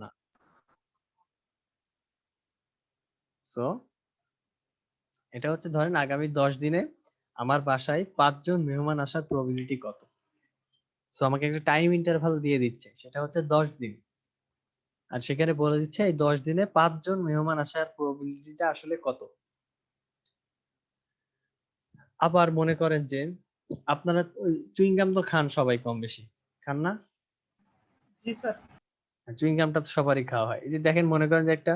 না। সো এটা হচ্ছে ধরেন আগামী 10 দিনে আমার বাসায় 5 জন মেহমান আসার প্রবাবিলিটি কত। সো আমাকে একটা টাইম ইন্টারভাল দিয়ে দিচ্ছে, সেটা হচ্ছে 10 দিন। আর সেখানে বলে দিচ্ছে এই 10 দিনে 5 জন মেহমান আসার প্রবাবিলিটিটা আসলে কত। আবার মনে করেন যে আপনারা চুইং গাম তো খান সবাই কম বেশি, খান না? জি স্যার। চুইং গামটা তো সবারই খাওয়া হয়। এই যে দেখেন, মনে করেন যে একটা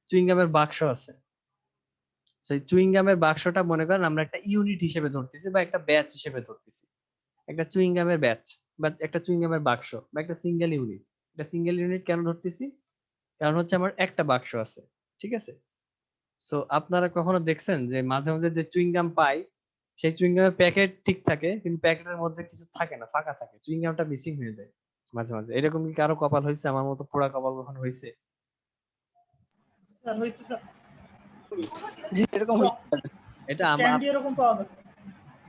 চুইং গামের বাক্স আছে। সেই চুইং গামের বাক্সটা মনে করেন আমরা একটা ইউনিট হিসেবে ধরতেছি বা একটা ব্যাচ হিসেবে ধরতেছি। একটা চুইং গামের ব্যাচ বা একটা চুইং গামের বাক্স বা একটা সিঙ্গেল ইউনিট। এটা সিঙ্গেল ইউনিট কেন ধরতেছি? কারণ হচ্ছে আমার একটা বাক্স আছে। ঠিক আছে? সো আপনারা কখনো দেখছেন যে মাঝে মাঝে যে চুইং গাম পাই, সেই চুইং গামের প্যাকেট ঠিক থাকে কিন্তু প্যাকেটের মধ্যে কিছু থাকে না, ফাঁকা থাকে, চুইং গামটা মিসিং হয়ে যায় মাঝে মাঝে। এরকম কি কারো কপাল হয়েছে? আমার মতো পোড়া কপাল কখনো হয়েছে? স্যার হয়েছে স্যার। জি এরকম হয়েছে স্যার। এটা ক্যান্ডি এরকম পাওয়া গেছে।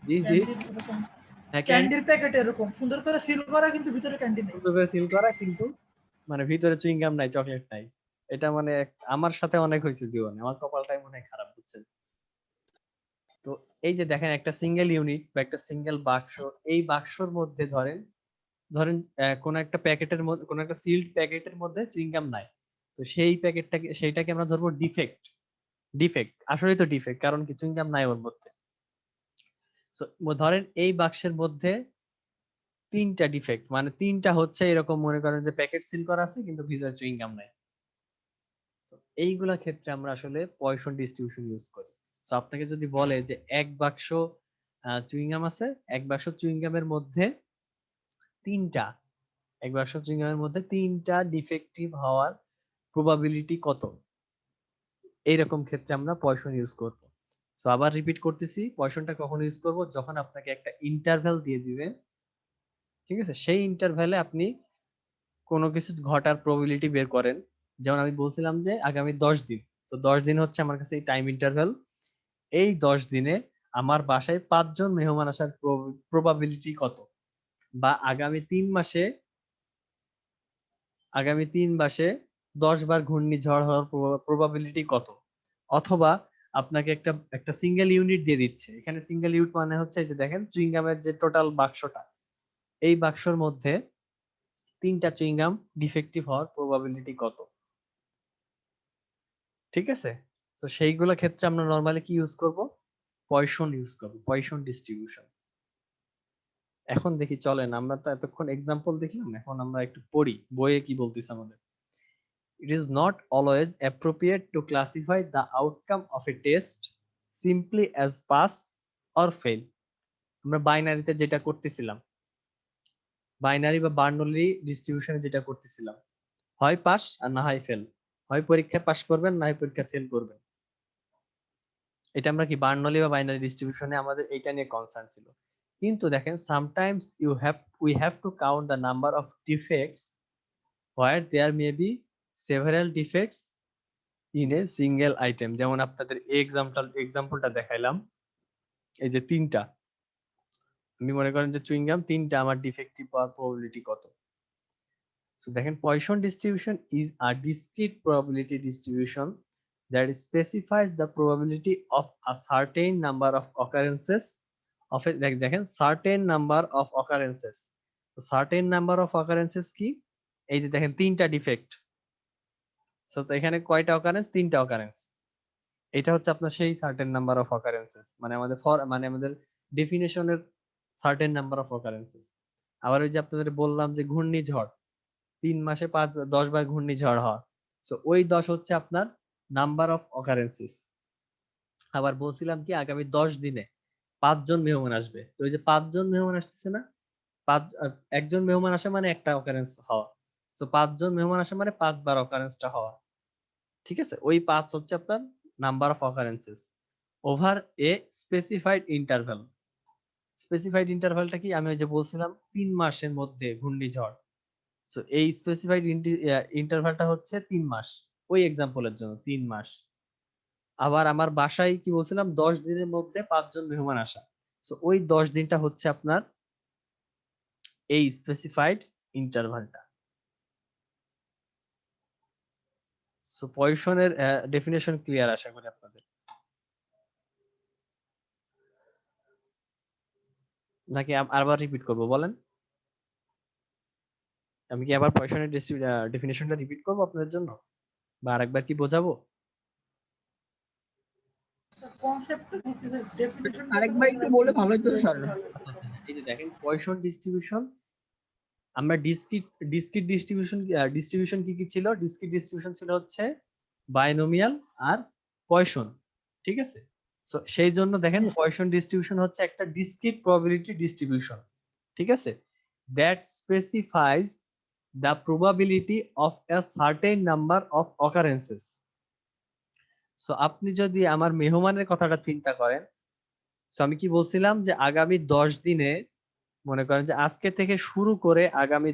জি জি। ক্যান্ডি এরকম, হ্যাঁ, ক্যান্ডির প্যাকেট এরকম সুন্দর করে সিল করা কিন্তু ভিতরে ক্যান্ডি নেই। সুন্দর করে সিল করা কিন্তু মানে ভিতরে চুইং গাম নাই, চকলেট নাই। এটা মানে আমার সাথে অনেক হয়েছে জীবনে, আমার কপালটাই মনে হয় খারাপ, বুঝছেন? তো এই যে দেখেন একটা সিঙ্গেল ইউনিট বা একটা সিঙ্গেল বাক্স, এই বাক্সর মধ্যে ধরেন ধরেন কোন একটা প্যাকেটের মধ্যে, কোন একটা সিল্ড প্যাকেটের মধ্যে চুইংগাম নাই। তো সেই প্যাকেটটাকে, সেইটাকে আমরা ধরবো ডিফেক্ট। ডিফেক্ট আসলেই তো ডিফেক্ট, কারণ কি চুইংগাম নাই ওর মধ্যে। So, ধরেন এই বাক্সের মধ্যে 3টা ডিফেক্ট, মানে 3টা হচ্ছে এরকম, মনে করেন যে প্যাকেট সিল করা আছে কিন্তু ভিতরে চুইংগাম নাই। So, এইগুলা ক্ষেত্রে আমরা আসলে পয়সন ডিস্ট্রিবিউশন ইউজ করি। সো আপনাকে যদি বলে যে এক বাক্স চুইংগাম আছে, এক বাক্স চুইংগামের মধ্যে 3টা, এক বাক্স চুইংগামের মধ্যে 3টা ডিফেক্টিভ হওয়ার প্রবাবিলিটি কত, এইরকম ক্ষেত্রে আমরা পয়সন ইউজ করব। সো আবার রিপিট করতেছি, পয়সনটা কখন ইউজ করব? যখন আপনাকে একটা ইন্টারভ্যাল দিয়ে দিবেন, ঠিক আছে, সেই ইন্টারভ্যালে আপনি কোনো কিছু ঘটার প্রবাবিলিটি বের করেন। যেমন আমি বলছিলাম যে আগামী 10 দিন, তো 10 দিন হচ্ছে আমার কাছে এই টাইম ইন্টারভ্যাল। এই 10 দিনে আমার বাসায় 5 জন মেহমান আসার প্রবাবিলিটি কত, বা আগামী 3 মাসে 10 বার ঘূর্ণিঝড় হওয়ার প্রবাবিলিটি কত। অথবা আপনাকে একটা একটা সিঙ্গেল ইউনিট দিয়ে দিচ্ছে। এখানে সিঙ্গেল ইউনিট মানে হচ্ছে এই যে দেখেন চুইংগামের যে টোটাল বাক্সটা, এই বাক্সর মধ্যে 3টা চুইংগাম ডিফেক্টিভ হওয়ার প্রবাবিলিটি কত। ঠিক আছে? তো সেইগুলো ক্ষেত্রে আমরা নরমালি কি ইউজ করব? পয়সন ইউজ করব, পয়সন ডিস্ট্রিবিউশন। এখন দেখি, চলেন আমরা তো এতক্ষণ এক্সাম্পল দেখলাম, এখন আমরা একটু পড়ি বইয়ে কি বলতেছে আমাদের। It is not always appropriate to classify the outcome of a test simply as pass or fail. আমরা বাইনারিতে যেটা করতেছিলাম, বাইনারি বা বার্নলি ডিস্ট্রিবিউশনে যেটা করতেছিলাম, হয় পাস আর না হয় ফেল। হয় পরীক্ষায় পাস করবেন, না হয় পরীক্ষায় ফেল করবেন। এটা আমরা কি বার্নলি বা বাইনারি ডিস্ট্রিবিউশনে আমাদের এইটা নিয়ে কনসার্ন ছিল। কিন্তু দেখেন, sometimes we have to count the number of defects where there may be several defects in a single item. যেমন আপনাদের এক্সাম্পলটা দেখাইলাম, এই যে 3টা, আমি মনে করেন যে চুইংগাম 3টা, আমার ডিফেক্টিভ পাওয়ার প্রবাবিলিটি কত। সো দেখেন, poison distribution is a discrete probability distribution that specifies the probability of a certain number of occurrences of a, দেখেন certain number of occurrences। তো certain number of occurrences কি? এই যে দেখেন 3টা ডিফেক্ট। সো তো এখানে কয়টা অকারেন্স? 3টা অকারেন্স। এটা হচ্ছে আপনার সেই সার্টেন নাম্বার অফ অকারেন্সেস, মানে আমাদের ডেফিনেশনের সার্টেন নাম্বার অফ অকারেন্সেস। আবার ওই যে আপনাদের বললাম যে ঘূর্ণিঝড়, 3 মাসে 10 বার ঘূর্ণিঝড় হয়, সো ওই 10 হচ্ছে আপনার নাম্বার অফ অকারেন্সেস। আবার বলছিলাম কি আগামী 10 দিনে 5 জন মেহমান আসবে, তো ওই যে 5 জন মেহমান আসতেছে না, একজন মেহমান আসে মানে একটা অকারেন্স হওয়া, তো 5 জন মেহমান আসে মানে 5 বার অকারেন্সটা হওয়া। ঠিক আছে? ওই 5 হচ্ছে আপনার number of occurrences over a specified interval. Specified ইন্টারভ্যালটা কি? আমি ওই যে বলছিলাম 3 মাসের মধ্যে ঘূর্ণিঝড়। সো এই স্পেসিফাইড ইন্টারভ্যালটা হচ্ছে 3 মাস, ওই এক্সাম্পলের জন্য 3 মাস। আবার আমার বাসায় কি বলছিলাম, 10 দিনের মধ্যে 5 জন মেহমান আসা। সো ওই 10 দিনটা হচ্ছে আপনার এই স্পেসিফাইড ইন্টারভ্যালটা। সো পয়সনের ডেফিনেশন ক্লিয়ার আশা করি আপনাদের, নাকি আবার রিপিট করব বলেন? আমি কি আবার পয়সনের ডেফিনেশনটা রিপিট করব আপনাদের জন্য, বা আরেকবার কি বোঝাবো? কনসেপ্টটা বুঝতে ডেফিনিশনটা আরেকবার একটু বলে ভালো হতো স্যার। এই যে দেখেন পয়সন ডিস্ট্রিবিউশন, আমরা ডিসক্রিট ডিস্ট্রিবিউশন কি কি ছিল? ডিসক্রিট ডিস্ট্রিবিউশন ছিল হচ্ছে বাইনোমিয়াল আর পয়সন, ঠিক আছে? সো সেই জন্য দেখেন পয়সন ডিস্ট্রিবিউশন হচ্ছে একটা ডিসক্রিট প্রবাবিলিটি ডিস্ট্রিবিউশন, ঠিক আছে, that specifies the probability of a certain number of occurrences. So আপনি যদি আমার মেহমানের কথাটা চিন্তা করেন, সো আমি কি বলছিলাম যে আগামী 10 দিনে, মনে করেন যে আজকে থেকে শুরু করে আগামী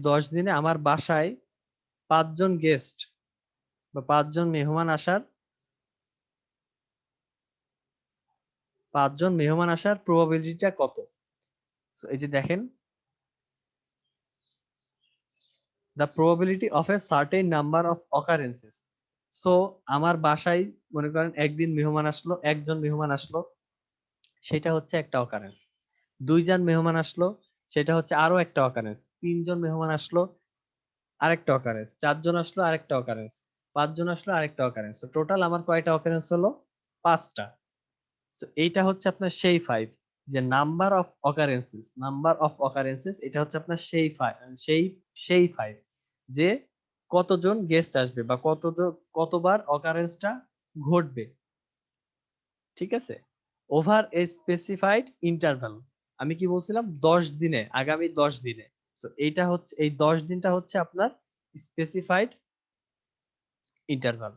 10 দিনে আমার বাসায় 5 জন গেস্ট বা 5 জন মেহমান আসার 5 জন মেহমান আসার প্রবাবিলিটিটা কত? So, এই যে দেখেন, the probability of a certain number of occurrences. So আমার বাসায় মনে করেন একদিন মেহমান আসলো, একজন মেহমান আসলো, সেটা হচ্ছে একটা অকারেন্স। 2 জন মেহমান আসলো, সেটা হচ্ছে আরো একটা অকারেন্স। 3 জন মেহমান আসলো, আরেকটা অকারেন্স। 4 জন আসলো, আরেকটা অকারেন্স। 5 জন আসলো, আরেকটা অকারেন্স। তো টোটাল আমার কয়টা অকারেন্স হলো? 5টা। সো এইটা হচ্ছে আপনার সেই 5, যে নাম্বার অফ অকারেন্সেস, এটা হচ্ছে আপনার সেই 5, সেই 5, যে কতজন গেস্ট আসবে বা কতবার অকারেন্সটা ঘটবে, ঠিক আছে, ওভার এ স্পেসিফাইড ইন্টারভ্যাল। আমি কি বলছিলাম? 10 দিনে, আগামী 10 দিনে। সো এইটা হচ্ছে, এই 10 দিনটা হচ্ছে আপনার স্পেসিফাইড ইন্টারভ্যাল,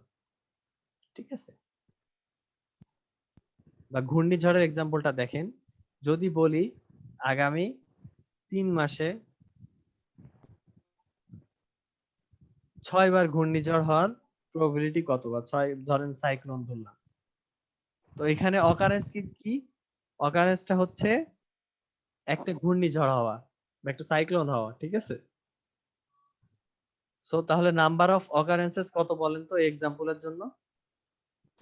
ঠিক আছে? বা ঘূর্ণিঝড়ের এক্সাম্পলটা দেখেন, যদি বলি আগামী 3 মাসে 6 বার ঘূর্ণিঝড় হওয়ার প্রবাবিলিটি কত, বা 6 ধরেন সাইক্লোন ধরলাম, তো এখানে অকারেন্স কি? অকারেন্সটা হচ্ছে একটা ঘূর্ণিঝড় হওয়া বা একটা সাইক্লোন হওয়া, ঠিক আছে? সো তাহলে নাম্বার অফ অকারেন্সেস কত বলেন তো এই এক্সাম্পলের জন্য?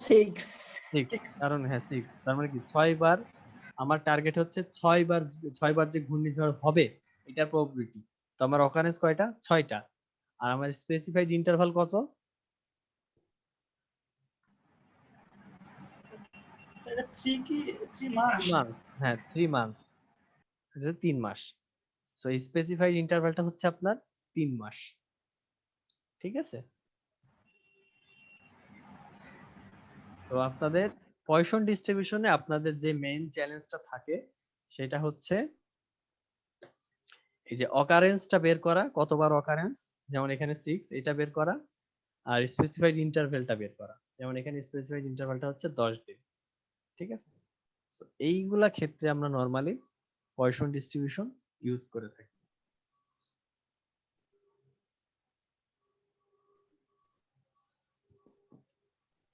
6। 6, কারণ হ্যাঁ 6, তার মানে কি 6 বার, আমার টার্গেট হচ্ছে 6 বার, 6 বার যে ঘূর্ণিঝড় হবে এটার প্রবাবিলিটি। তো আমার অকারেন্স কয়টা? 6টা। আর আমার স্পেসিফাইড ইন্টারভাল কত? এটা 3 কি 3 মাস? 3 মান্থ, হ্যাঁ 3 মান্থ, এটা 3 মাস। সো স্পেসিফাইড ইন্টারভালটা হচ্ছে আপনার 3 মাস, ঠিক আছে? সো আপনাদের পয়সন ডিস্ট্রিবিউশনে আপনাদের যে মেইন চ্যালেঞ্জটা থাকে সেটা হচ্ছে এই যে অকারেন্সটা বের করা, কতবার অকারেন্স, যেমন এখানে 6, এটা বের করা, আর স্পেসিফাইড ইন্টারভ্যালটা বের করা, যেমন এখানে স্পেসিফাইড ইন্টারভ্যালটা হচ্ছে 10 দিন, ঠিক আছে? সো এইগুলা ক্ষেত্রে আমরা নরমালি পয়সন ডিস্ট্রিবিউশন ইউজ করে থাকি।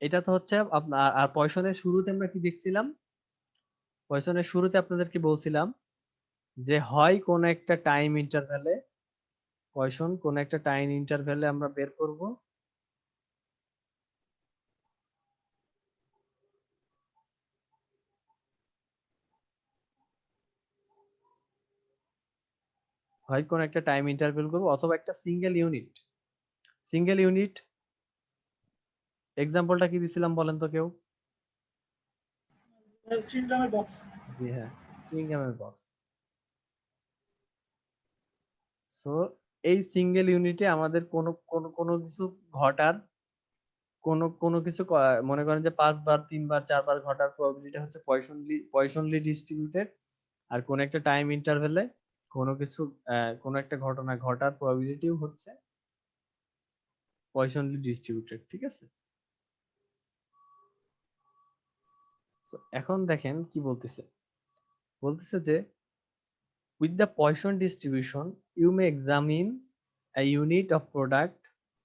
এটা তো হচ্ছে আপনার, আর পয়সনের শুরুতে আমরা কি দেখছিলাম? পয়সনের শুরুতে আপনাদেরকে বলছিলাম যে হয় কোন একটা টাইম ইন্টারভ্যালে, পয়সন কোন একটা টাইম ইন্টারভ্যালে আমরা বের করব, হয় কোন একটা টাইম ইন্টারভ্যাল করব, অথবা একটা সিঙ্গেল ইউনিট। এক্সাম্পলটা কি দিছিলাম বলেন তো কেউ? চিলড্রেনের বক্স। জি হ্যাঁ, চুইংগামের বক্স। সো এই সিঙ্গেল ইউনিটে আমাদের কোনো কিছু ঘটার, কোনো কিছু মনে করেন যে 5 বার, 3 বার, 4 বার ঘটার প্রবাবিলিটি হচ্ছে পয়সনলি ডিস্ট্রিবিউটেড। আর কোন একটা টাইম ইন্টারভ্যালে কোনো কিছু, কোনো একটা ঘটনা ঘটার প্রবাবিলিটিও হচ্ছে পয়সনলি ডিস্ট্রিবিউটেড, ঠিক আছে? So, এখন দেখেন কি বলতেছে, বলতেছে যে with the Poisson distribution you may examine a unit of product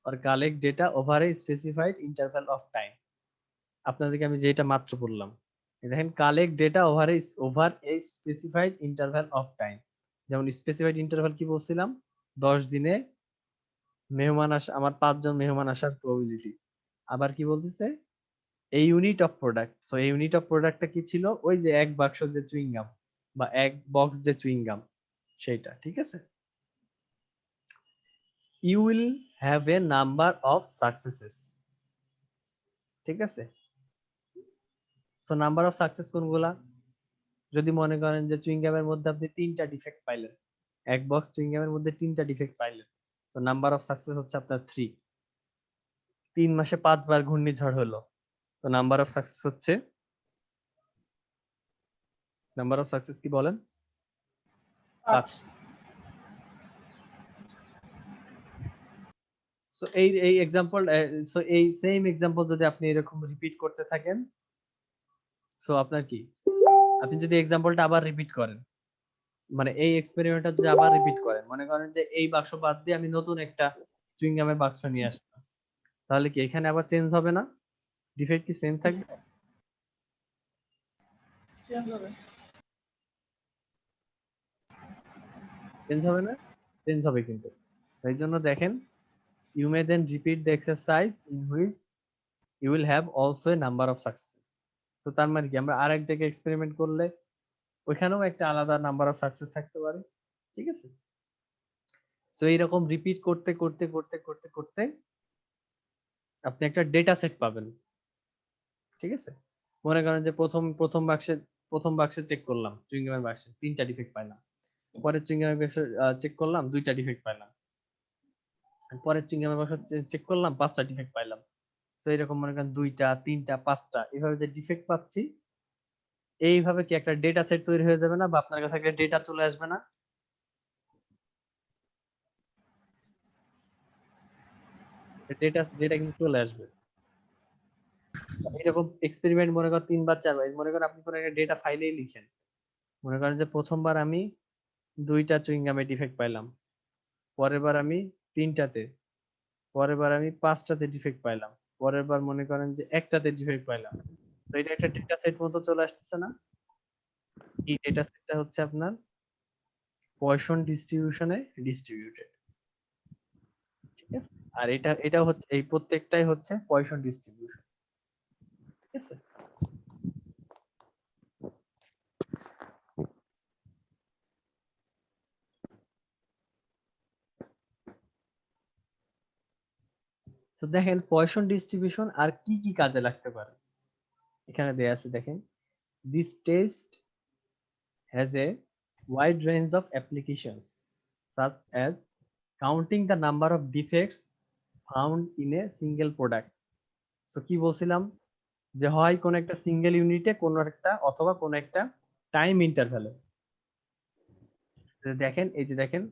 or collect data over a specified interval of time. আপনাদেরকে আমি যেটা মাত্র বললাম, দেখেন collect data over a specified interval of time. যেমন স্পেসিফাইড ইন্টারভ্যাল কি বলছিলাম? 10 দিনে মেহমান আসা, আমার 5 জন মেহমান আসার প্রবাবিলিটি। আবার কি বলতেছে, a unit of product, so এই ইউনিট অফ প্রোডাক্টটা কি ছিল, ওই যে এক বাক্স যে চুইং গাম বা এক বক্স যে চুইং গাম সেইটা, ঠিক আছে। you will have a number of successes, ঠিক আছে। সো নাম্বার অফ সাকসেস কোনগুলা, যদি মনে করেন যে চুইং গামের মধ্যে আপনি 3টা ডিফেক্ট পাইলেন, এক বক্স চুইং গামের মধ্যে 3টা ডিফেক্ট পাইলেন, তো নাম্বার অফ সাকসেস হচ্ছে আপনার 3। 3 মাসে 5 বার ঘূর্ণিঝড় হলো, তো নাম্বার অফ সাকসেস হচ্ছে, নাম্বার অফ সাকসেস কি বলেন? 5। সো এই এক্সাম্পল, সো এই সেম এক্সাম্পল যদি আপনি এরকম রিপিট করতে থাকেন, সো আপনার কি, আপনি যদি এক্সাম্পলটা আবার রিপিট করেন, মানে এই এক্সপেরিমেন্টটা যদি আবার রিপিট করেন, মনে করেন যে এই বাক্স বাদ দিয়ে আমি নতুন একটা চুইং গামের বাক্স নিয়ে আসলাম, তাহলে কি এখানে আবার চেঞ্জ হবে না? ডিফেক্ট কি সেম থাকবে? চেঞ্জ হবে। চেঞ্জ হবে না? চেঞ্জ হবে কিন্তু। সেই জন্য দেখেন, you may then repeat the exercise in which you will have also a number of success. তো তার মানে কি, আমরা আরেক জায়গায় এক্সপেরিমেন্ট করলে ওইখানেও একটা আলাদা নাম্বার অফ সাকসেস থাকতে পারে, ঠিক আছে। সো এইরকম রিপিট করতে করতে করতে করতে করতে আপনি একটা ডেটা সেট পাবেন, ঠিক আছে। মনে করেন যে প্রথম বাক্সে চেক করলাম, চুইং গামের বাক্সে 3টা ডিফেক্ট পাইলাম, পরের চুইং গামের বাক্সে চেক করলাম 2টা ডিফেক্ট পাইলাম, পরের চুইং গামের বাক্সে চেক করলাম 5টা ডিফেক্ট পাইলাম। তো এরকম মনে করেন 2টা 3টা 5টা এইভাবে যে ডিফেক্ট পাচ্ছি, এইভাবে কি একটা ডেটা সেট তৈরি হয়ে যাবে না, বা আপনার কাছে একটা ডেটা চলে আসবে না? ডেটা ডেটা কিন্তু চলে আসবে। এরকম এক্সপেরিমেন্ট মনে করেন 3 বার 4 বার, মনে করেন আপনি কোনো একটা ডেটা ফাইলেই লিখেন, মনে করেন যে প্রথমবার আমি 2টা চুইং গামে ডিফেক্ট পাইলাম, পরের বার আমি 3টাতে, পরের বার আমি 5টাতে ডিফেক্ট পাইলাম, পরের বার মনে করেন যে একটাতে ডিফেক্ট পাইলাম। তো এটা একটা ডেটা সেট মতো চলে আসতেছে না? এই ডেটা সেটটা হচ্ছে আপনার পয়সন ডিস্ট্রিবিউশনে ডিস্ট্রিবিউটেড, ঠিক আছে। আর এটা হচ্ছে, এই প্রত্যেকটাই হচ্ছে পয়সন ডিস্ট্রিবিউশন, ঠিক আছে। তো দেখেন পয়সন ডিস্ট্রিবিউশন আর কি কি কাজে লাগতে পারে, এখানে দেয়া আছে দেখেন, this test has a wide range of applications such as counting the number of defects found in a single product. So কি বলছিলাম, যে হয় কোন একটা সিঙ্গেল ইউনিটে কোন একটা, অথবা কোন একটা টাইম ইন্টারভ্যালে। দেখেন এই যে দেখেন,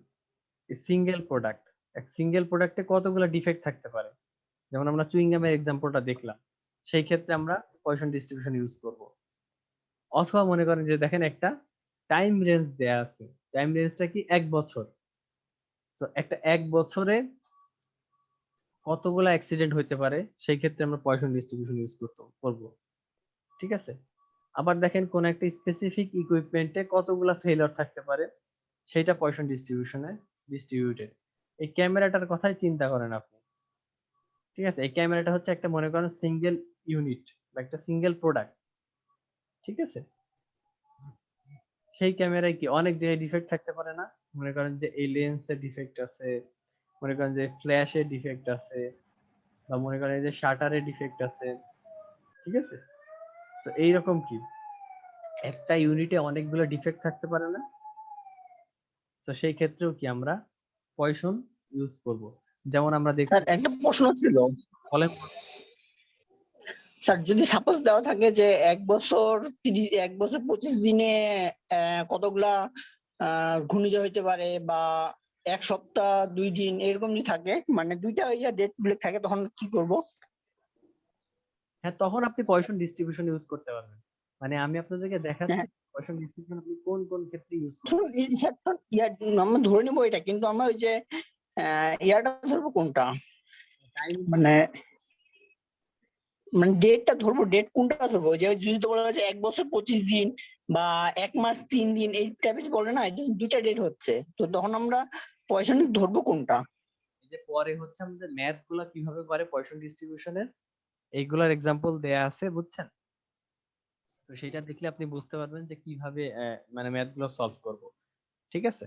সিঙ্গেল প্রোডাক্ট, এক সিঙ্গেল প্রোডাক্টে কতগুলো ডিফেক্ট থাকতে পারে, যেমন আমরা চুইং গামের এক্সাম্পলটা দেখলাম, সেই ক্ষেত্রে আমরা পয়সন ডিস্ট্রিবিউশন ইউজ করব। অথবা মনে করেন যে দেখেন একটা টাইম রেঞ্জ দেয়া আছে, টাইম রেঞ্জটা কি 1 বছর, তো একটা 1 বছরে কতগুলো অ্যাক্সিডেন্ট হইতে পারে, সেই ক্ষেত্রে আমরা পয়সন ডিস্ট্রিবিউশন ইউজ করব, ঠিক আছে। আবার দেখেন কোন একটা স্পেসিফিক ইকুইপমেন্টে কতগুলো ফেলিওর থাকতে পারে, সেটা পয়সন ডিস্ট্রিবিউশনে ডিস্ট্রিবিউটেড। এই ক্যামেরাটার কথাই চিন্তা করেন আপনি, ঠিক আছে। এই ক্যামেরাটা হচ্ছে একটা মনে করেন সিঙ্গেল ইউনিট বা একটা সিঙ্গেল প্রোডাক্ট, ঠিক আছে। সেই ক্যামেরায় কি অনেক জায়গায় ডিফেক্ট থাকতে পারে না, মনে করেন যে এই লেন্সের ডিফেক্ট আছে, মনে করেন যে ফ্ল্যাশের ডিফেক্ট আছে, বা মনে করেন যে শাটারের ডিফেক্ট আছে, ঠিক আছে। তো এইরকম কি একটা ইউনিটে অনেকগুলো ডিফেক্ট থাকতে পারে না, তো সেই ক্ষেত্রেও কি আমরা পয়সন ইউজ করব। যেমন আমরা দেখছি, স্যার একটা প্রশ্ন ছিল বলেন। স্যার, যদি সাপোজ দেওয়া থাকে যে 1 বছর 25 দিনে কতগুলা ঘূর্ণিঝড় হইতে পারে, বা 1 সপ্তাহ 2 দিন এরকম যদি থাকে, মানে দুইটা ডেট উল্লেখ থাকে, তখন কি করব? হ্যাঁ, তখন আপনি পয়সন ডিস্ট্রিবিউশন ইউজ করতে পারবেন। মানে আমি আপনাদেরকে দেখাচ্ছি হ্যাঁ, পয়সন ডিস্ট্রিবিউশন আপনি কোন কোন ক্ষেত্রে ইউজ করবেন। শুনুন, স্যার আমরা ধরে নিবো এটা, কিন্তু আমরা ওই যে ইয়াটা ধরবো কোনটা, টাইম, মানে মানে ডেটটা ধরবো, ডেট কোনটা ধরবো? যে যদি তো বলা হচ্ছে 1 বছর 25 দিন বা 1 মাস 3 দিন এই টাইপের বলে না, দুইটা ডেট হচ্ছে, তো তখন আমরা পয়সা ধরবো কোনটা? যে পরে হচ্ছে আমাদের ম্যাথ গুলা কিভাবে করে পয়সন ডিস্ট্রিবিউশনের এইগুলার এক্সাম্পল দেয়া আছে, বুঝছেন? তো সেটা দেখলে আপনি বুঝতে পারবেন যে কিভাবে মানে ম্যাথ গুলো সলভ করব। ঠিক আছে,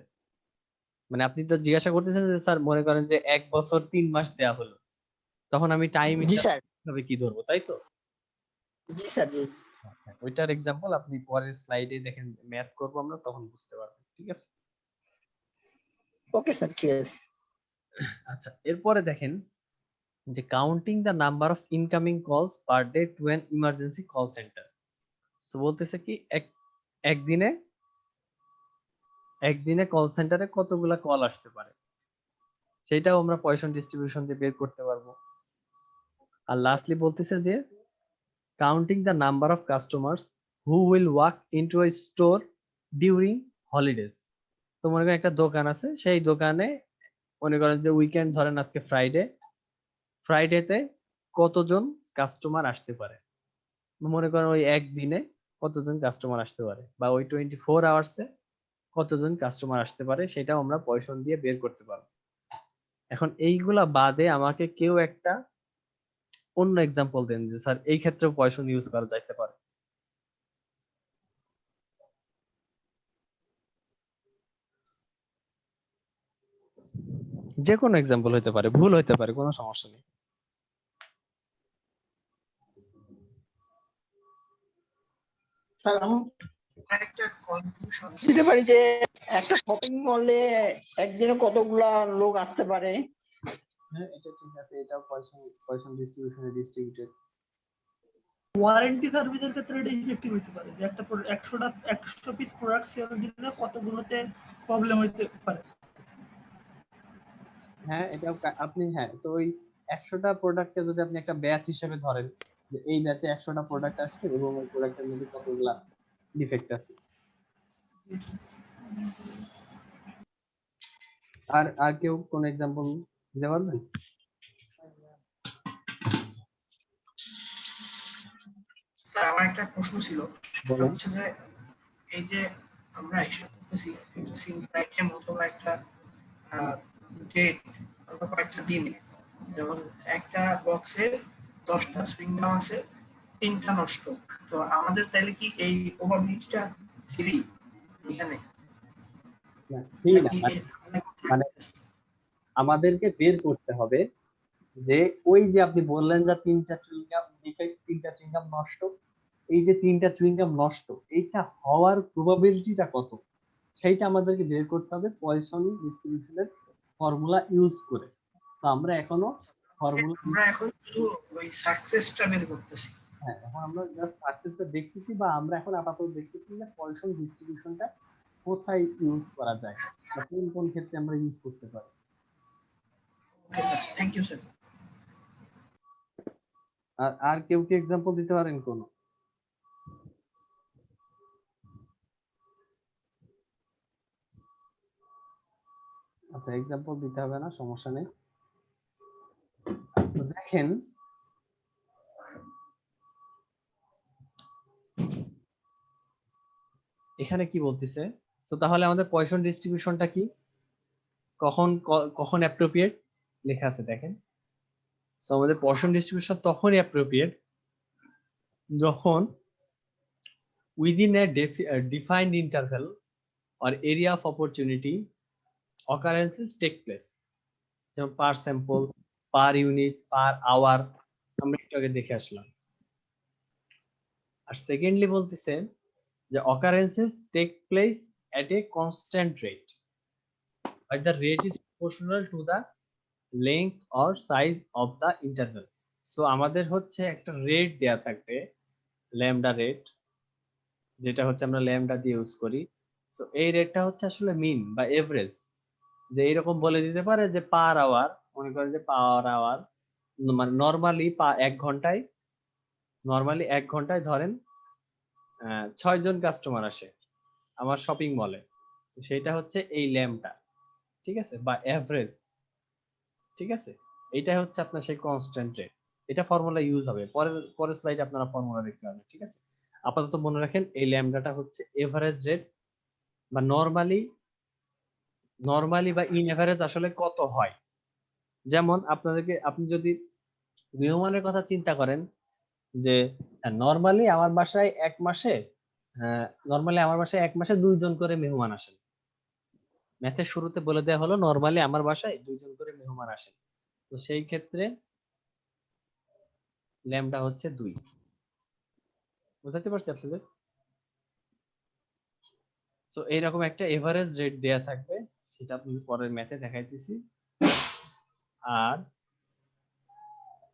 মানে আপনি তো জিজ্ঞাসা করতেছেন যে স্যার মনে করেন যে 1 বছর 3 মাস দেয়া হলো, তখন আমি টাইম জি স্যার। কিভাবে কি ধরবো, তাই তো? জি স্যার। জি। হ্যাঁ, ওইটার এক্সাম্পল আপনি পরের স্লাইডে দেখেন, ম্যাথ করবো আমরা তখন বুঝতে পারবেন। ঠিক আছে, ওকে স্যার, ঠিক আছে। আচ্ছা এরপরে দেখেন যে counting the number of incoming calls per day to an emergency call centre. তো বলতেছে কি একদিনে একদিনে কল সেন্টারে কতগুলা কল আসতে পারে, সেটাও আমরা পয়সন ডিস্ট্রিবিউশন দিয়ে বের করতে পারবো। আর লাস্টলি বলতেছে যে counting the number of customers who will walk into a store during holidays. তো মনে করেন একটা দোকান আছে, সেই দোকানে মনে করেন যে উইকেন্ড, ধরেন আজকে ফ্রাইডেতে কতজন কাস্টমার আসতে পারে, মনে করেন ওই একদিনে কতজন কাস্টমার আসতে পারে, বা ওই 24 আওয়ার্সে কতজন কাস্টমার আসতে পারে, সেটাও আমরা পয়সন দিয়ে বের করতে পারবো। এখন এইগুলা বাদে আমাকে কেউ একটা অন্য এক্সাম্পল দেন যে স্যার এই ক্ষেত্রেও পয়সন ইউজ করা যাইতে পারে। যে কোনো এক্সাম্পল হতে পারে, ভুল হতে পারে, কোনো সমস্যা নেই। স্যার আমি একটা কনফিউশন দিতে পারি যে একটা শপিং মলে একদিনে কতগুলা লোক আসতে পারে। হ্যাঁ এটা ঠিক আছে, এটাও পয়সন ডিস্ট্রিবিউশনে ডিস্ট্রিবিউটেড। ওয়ারেন্টি সার্ভিসের ক্ষেত্রে এটা ইফেক্টিভ হতে পারে যে একটা 100 পিস প্রোডাক্ট সেল দিলে কতগুলোতে প্রবলেম হতে পারে। হ্যাঁ এটাও আপনি, হ্যাঁ তো ওই 100টা প্রোডাক্টকে যদি আপনি একটা ব্যাচ হিসেবে ধরেন যে এই ব্যাচে 100টা প্রোডাক্ট আসছে এবং ওই প্রোডাক্টের মধ্যে কতগুলা ডিফেক্ট আছে। আর আর কেউ কোন এক্সাম্পল দিতে পারবেন? স্যার আমার একটা প্রশ্ন ছিল, সেটা বলেন। হচ্ছে যে এই যে আমরা হিসাব করতেছি একটা সিঙ্গেল আইটেম অথবা একটা ডেট অথবা একটা দিনে, যেমন একটা বক্সে 10টা সুইংগাম আছে, 3টা নষ্ট, তো আমাদের তাহলে কি এই প্রবাবিলিটিটা 3 এখানে না, ঠিক না, নাকি মানে আমাদেরকে বের করতে হবে যে ওই যে আপনি বললেন যে 3টা চুইংগাম ডিফেক্ট, 3টা চুইংগাম নষ্ট, এই যে 3টা চুইংগাম নষ্ট, এইটা হওয়ার প্রবাবিলিটিটা কত, সেইটা আমাদেরকে বের করতে হবে পয়সন ডিস্ট্রিবিউশনের ফর্মুলা ইউজ করে। তো আমরা এখনো ফর্মুলা, আমরা এখন শুধু ওই সাকসেসটা বের করতেছি? হ্যাঁ এখন আমরা জাস্ট সাকসেসটা দেখতেছি, বা আমরা এখন আপাতত দেখতেছি যে পয়সন ডিস্ট্রিবিউশনটা কোথায় ইউজ করা যায় বা কোন কোন ক্ষেত্রে আমরা ইউজ করতে পারি। Okay sir, thank you sir. আর আর কেউ কি এক্সাম্পল দিতে পারেন কোন? আচ্ছা এক্সাম্পল দিতে হবে না, সমস্যা নেই। তো দেখেন এখানে কি বলতেছে, তো তাহলে আমাদের পয়সন ডিস্ট্রিবিউশনটা কি, কখন কখন অ্যাপ্রোপ্রিয়েট লেখা আছে দেখেন। তো আমাদের পয়সন ডিস্ট্রিবিউশন তখনই অ্যাপ্রোপ্রিয়েট যখন within a defined interval or area of opportunity occurrences take place, যেমন per sample, per unit, per hour, আমরা একটু আগে দেখে আসলাম। আর সেকেন্ডলি বলতেছে যে occurrences take place at a constant rate, but the rate is proportional to the length or size of the interval. So আমাদের হচ্ছে একটা রেট দেয়া থাকবে, ল্যামডা রেট, যেটা হচ্ছে আমরা ল্যামডা দিয়ে ইউজ করি। সো এই রেটটা হচ্ছে আসলে মিন বা এভারেজ, যে এরকম বলে দিতে পারে যে পার আওয়ার, মনে করেন যে পার আওয়ার মানে নরমালি 1 ঘন্টায়, ধরেন 6 জন কাস্টমার আসে আমার শপিং মলে, সেটা হচ্ছে এই ল্যামটা, ঠিক আছে, বা এভারেজ, ঠিক আছে। এটা হচ্ছে আপনার সেই কনস্ট্যান্ট রেট, এটা ফর্মুলা ইউজ হবে পরের স্লাইডে, আপনারা ফর্মুলা দেখতে পাবেন, ঠিক আছে। আপাতত মনে রাখেন এই ল্যামডাটা হচ্ছে এভারেজ রেট, বা নরমালি বা ইন এভারেজ আসলে কত হয়, যেমন আপনি যদি মেহমানের কথা চিন্তা করেন যে নর্মালি আমার বাসায় এক মাসে 2 জন করে মেহমান আসেন। ম্যাথের শুরুতে বলে দেওয়া হলো নর্মালি আমার বাসায় 2 জন করে মেহমান আসেন। তো সেই ক্ষেত্রে ল্যামডা হচ্ছে 2। বুঝতে পারছি আপনাদের? সো এইরকম একটা এভারেজ রেট দেয়া থাকবে, সেটা আপনাদের পরের ম্যাথে দেখাইতেছি। আর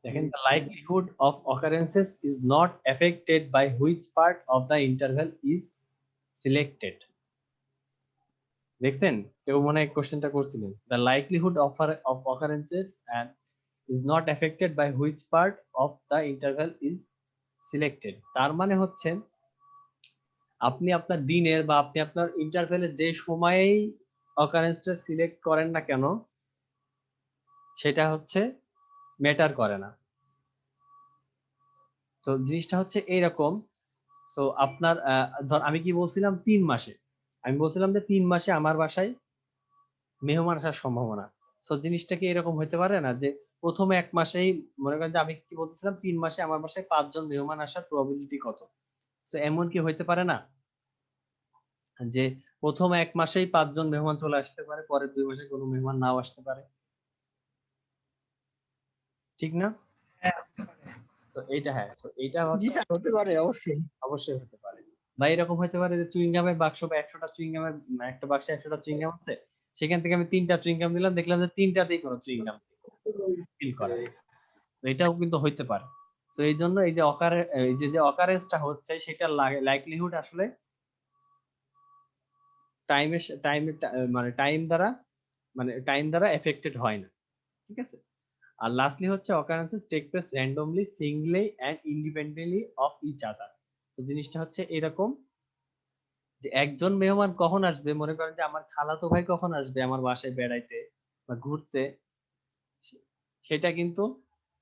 দেখেন, the likelihood of occurrences is not affected by which part of the interval is selected. দেখছেন, কেউ মনে হয় কোশ্চেনটা করছিলেন, the likelihood of occurrences and is not affected by which part of the interval is selected. তার মানে হচ্ছে আপনি আপনার দিনের বা আপনি আপনার ইন্টারভেলে যে সময়েই অকারেন্সটা সিলেক্ট করেন না কেন, সেটা হচ্ছে ম্যাটার করে না। তো জিনিসটা হচ্ছে এইরকম। সো আপনার ধর আমি কি বলছিলাম 3 মাসে, আমি বলছিলাম যে 3 মাসে আমার বাসায় মেহমান আসার সম্ভাবনা। সো জিনিসটা কি এরকম হতে পারে না যে প্রথম 1 মাসেই, মনে করেন যে আমি কি বলতেছিলাম 3 মাসে আমার বাসায় 5 জন মেহমান আসার প্রবাবিলিটি কত। সো এমন কি হইতে পারে না যে প্রথম 1 মাসেই 5 জন মেহমান চলে আসতে পারে, পরের 2 মাসে কোনো মেহমান নাও আসতে পারে, ঠিক না? হ্যাঁ, হতে পারে। সো এইটা, হ্যাঁ, সো এইটা জি হচ্ছে স্যার, হতে পারে অবশ্যই। অবশ্যই হতে পারে। বা এরকম হতে পারে যে চুইংগামের বাক্স বা 100টা চুইংগামের একটা বাক্সে 100টা চুইংগাম আছে, সেখান থেকে আমি 3টা চুইংগাম দিলাম, দেখলাম যে 3টাতেই কোনো চুইংগাম ফিল করে। তো এটাও কিন্তু হইতে পারে। তো এই জন্য এই যে অকারেন্সটা হচ্ছে সেটা লাইকলিহুড আসলে টাইম দ্বারা এফেক্টেড হয় না, ঠিক আছে? আর লাস্টলি হচ্ছে occurrences take place randomly, singly and independently of each other. তো জিনিসটা হচ্ছে এরকম যে একজন মেহমান কখন আসবে, মনে করেন যে আমার খালাতো ভাই কখন আসবে আমার বাসায় বেড়াইতে বা ঘুরতে, সেটা কিন্তু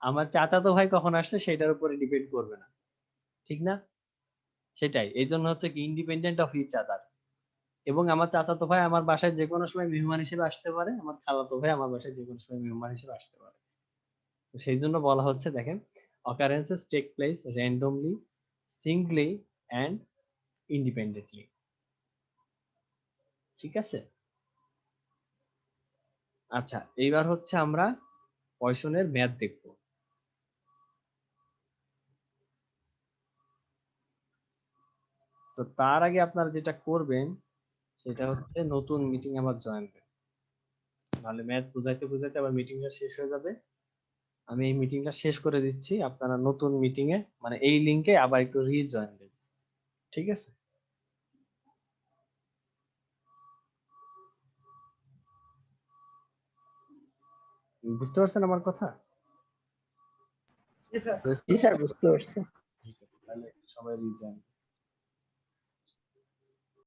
আমার চাচাতো ভাই কখন আসছে সেটার উপরে ডিপেন্ড করবে না, ঠিক না? সেটাই, এই জন্য হচ্ছে কি ইন্ডিপেন্ডেন্ট অফ ইচ আদার। এবং আমার চাচাতো ভাই আমার বাসায় যে কোনো সময় মেহমান হিসেবে আসতে পারে, আমার খালাতো ভাই আমার বাসায় যে কোনো সময় মেহমান হিসেবে আসতে পারে। তো সেই জন্য বলা হচ্ছে, দেখেন, occurrences take place randomly, singly and independently, ঠিক আছে? আচ্ছা, এইবার হচ্ছে আমরা পয়সনের ম্যাথ দেখব। তো তার আগে আপনারা যেটা করবেন সেটা হচ্ছে নতুন মিটিং আবার জয়েন করবেন, নাহলে ম্যাথ বুঝাইতে বুঝাইতে আবার মিটিংটা শেষ হয়ে যাবে। আমি এই মিটিংটা শেষ করে দিচ্ছি, আপনারা নতুন মিটিং এ মানে এই লিংকে আবার একটু রিজয়েন দেন, ঠিক আছে? বুঝতে পারছেন আমার কথা? জি স্যার। জি স্যার, বুঝতে পারছি। ঠিক আছে, তাহলে সবাই রিজয়েন।